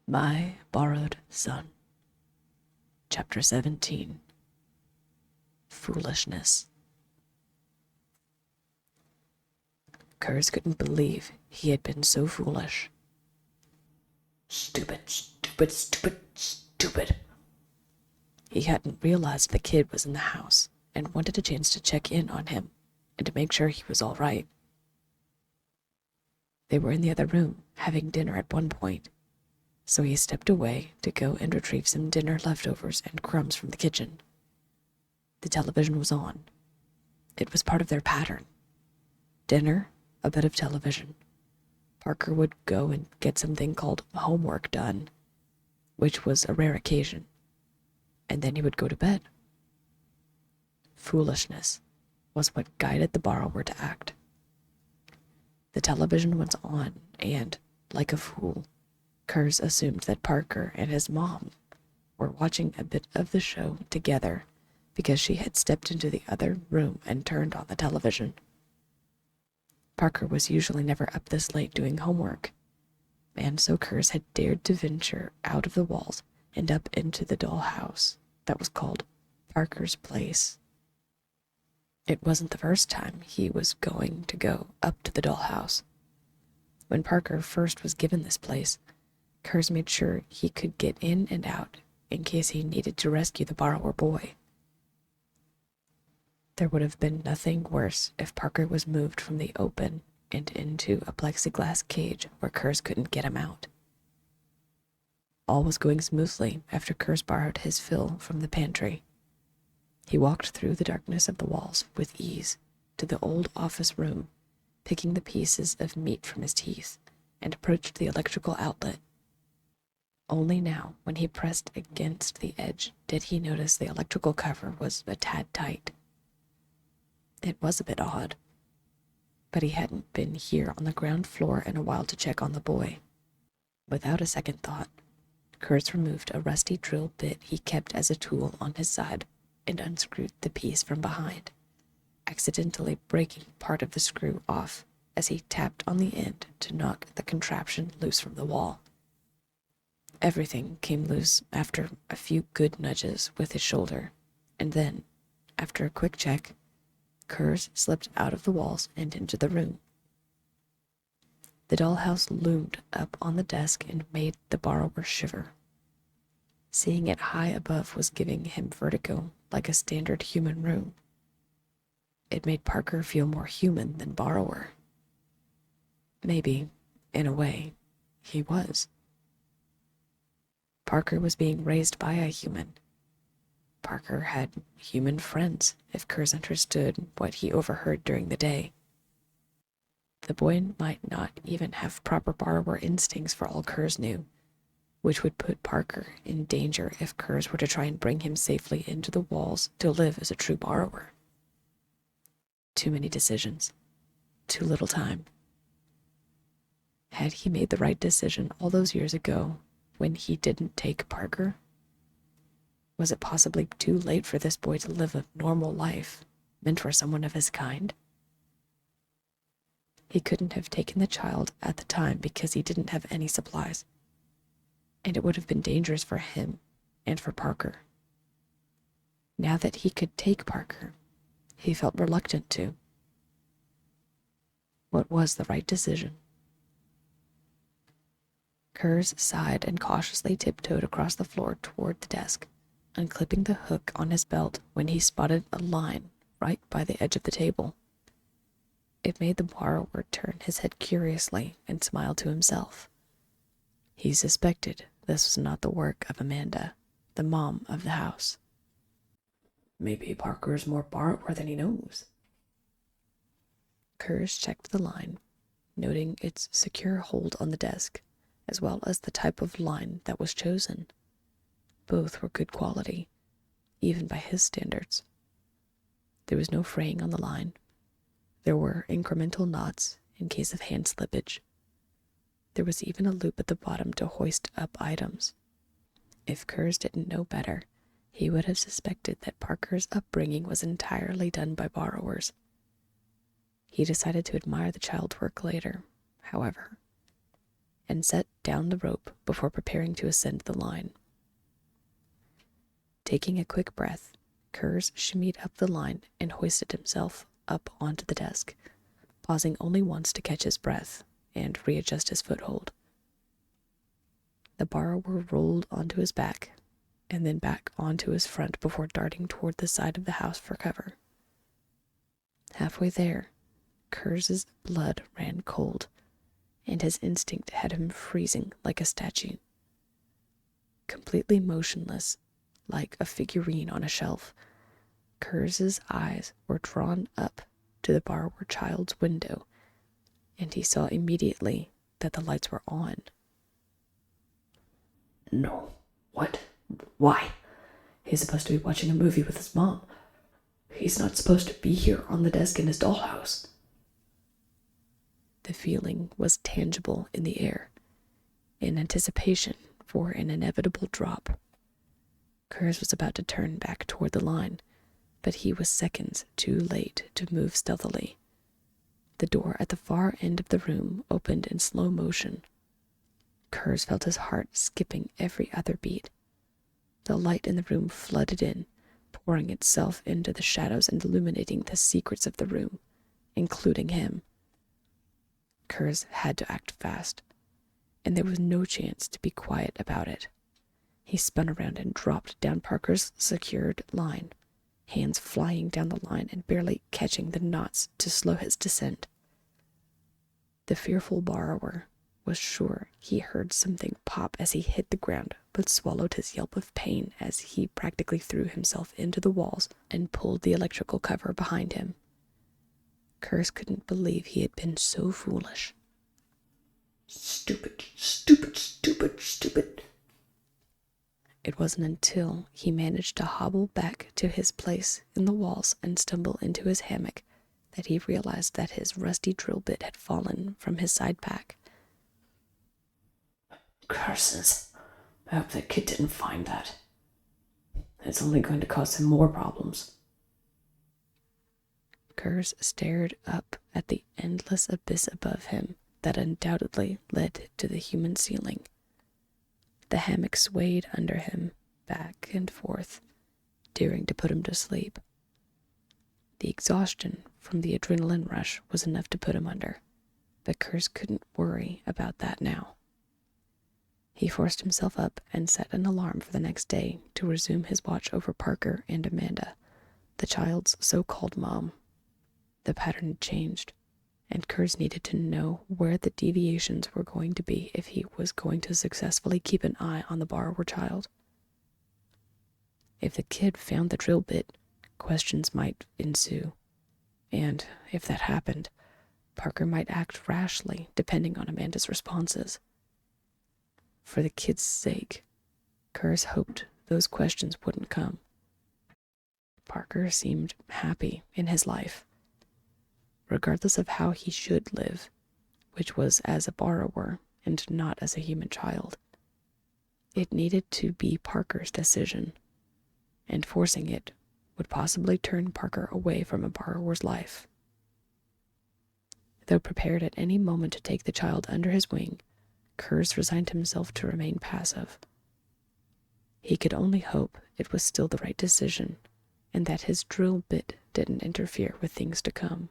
My Borrowed Son. Chapter 17. Foolishness. Kers couldn't believe he had been so foolish. Stupid, stupid, stupid, stupid. He hadn't realized the kid was in the house and wanted a chance to check in on him and to make sure he was all right. They were in the other room having dinner at one point, so he stepped away to go and retrieve some dinner leftovers and crumbs from the kitchen. The television was on. It was part of their pattern. Dinner, a bit of television. Parker would go and get something called homework done, which was a rare occasion, and then he would go to bed. Foolishness was what guided the borrower to act. The television was on, and, like a fool, Kers assumed that Parker and his mom were watching a bit of the show together because she had stepped into the other room and turned on the television. Parker was usually never up this late doing homework, and so Kers had dared to venture out of the walls and up into the dollhouse that was called Parker's place. It wasn't the first time he was going to go up to the dollhouse. When Parker first was given this place, Kers made sure he could get in and out in case he needed to rescue the borrower boy. There would have been nothing worse if Parker was moved from the open and into a plexiglass cage where Kers couldn't get him out. All was going smoothly after Kers borrowed his fill from the pantry. He walked through the darkness of the walls with ease to the old office room, picking the pieces of meat from his teeth, and approached the electrical outlet. Only now, when he pressed against the edge, did he notice the electrical cover was a tad tight. It was a bit odd, but he hadn't been here on the ground floor in a while to check on the boy. Without a second thought, Kers removed a rusty drill bit he kept as a tool on his side and unscrewed the piece from behind, accidentally breaking part of the screw off as he tapped on the end to knock the contraption loose from the wall. Everything came loose after a few good nudges with his shoulder, and then, after a quick check, Kers slipped out of the walls and into the room. The dollhouse loomed up on the desk and made the borrower shiver. Seeing it high above was giving him vertigo like a standard human room. It made Parker feel more human than borrower. Maybe, in a way, he was. Parker was being raised by a human. Parker had human friends, if Kers understood what he overheard during the day. The boy might not even have proper borrower instincts for all Kers knew, which would put Parker in danger if Kers were to try and bring him safely into the walls to live as a true borrower. Too many decisions. Too little time. Had he made the right decision all those years ago when he didn't take Parker? Was it possibly too late for this boy to live a normal life meant for someone of his kind? He couldn't have taken the child at the time because he didn't have any supplies, and it would have been dangerous for him and for Parker. Now that he could take Parker, he felt reluctant to. What was the right decision? Kers sighed and cautiously tiptoed across the floor toward the desk, unclipping the hook on his belt when he spotted a line right by the edge of the table. It made the borrower turn his head curiously and smile to himself. He suspected this was not the work of Amanda, the mom of the house. Maybe Parker is more borrower than he knows. Kers checked the line, noting its secure hold on the desk, as well as the type of line that was chosen. Both were good quality, even by his standards. There was no fraying on the line. There were incremental knots in case of hand slippage. There was even a loop at the bottom to hoist up items. If Kers didn't know better, he would have suspected that Parker's upbringing was entirely done by borrowers. He decided to admire the child's work later, however, and set down the rope before preparing to ascend the line. Taking a quick breath, Kers shimmied up the line and hoisted himself up onto the desk, pausing only once to catch his breath and readjust his foothold. The borrower rolled onto his back and then back onto his front before darting toward the side of the house for cover. Halfway there, Kers's blood ran cold, and his instinct had him freezing like a statue. Completely motionless, like a figurine on a shelf, Kers's eyes were drawn up to the borrower child's window, and he saw immediately that the lights were on. No. What? Why? He's supposed to be watching a movie with his mom. He's not supposed to be here on the desk in his dollhouse. The feeling was tangible in the air, in anticipation for an inevitable drop. Kers was about to turn back toward the line, but he was seconds too late to move stealthily. The door at the far end of the room opened in slow motion. Kers felt his heart skipping every other beat. The light in the room flooded in, pouring itself into the shadows and illuminating the secrets of the room, including him. Kers had to act fast, and there was no chance to be quiet about it. He spun around and dropped down Parker's secured line, hands flying down the line and barely catching the knots to slow his descent. The fearful borrower was sure he heard something pop as he hit the ground, but swallowed his yelp of pain as he practically threw himself into the walls and pulled the electrical cover behind him. Kers couldn't believe he had been so foolish. Stupid, stupid, stupid, stupid. It wasn't until he managed to hobble back to his place in the walls and stumble into his hammock that he realized that his rusty drill bit had fallen from his side pack. Curses. I hope that kid didn't find that. It's only going to cause him more problems. Kers stared up at the endless abyss above him that undoubtedly led to the human ceiling. The hammock swayed under him, back and forth, daring to put him to sleep. The exhaustion from the adrenaline rush was enough to put him under, but Kers couldn't worry about that now. He forced himself up and set an alarm for the next day to resume his watch over Parker and Amanda, the child's so-called mom. The pattern had changed, and Kers needed to know where the deviations were going to be if he was going to successfully keep an eye on the borrower child. If the kid found the drill bit, questions might ensue, and if that happened, Parker might act rashly depending on Amanda's responses. For the kid's sake, Kers hoped those questions wouldn't come. Parker seemed happy in his life, regardless of how he should live, which was as a borrower and not as a human child. It needed to be Parker's decision, and forcing it would possibly turn Parker away from a borrower's life. Though prepared at any moment to take the child under his wing, Kers resigned himself to remain passive. He could only hope it was still the right decision, and that his drill bit didn't interfere with things to come.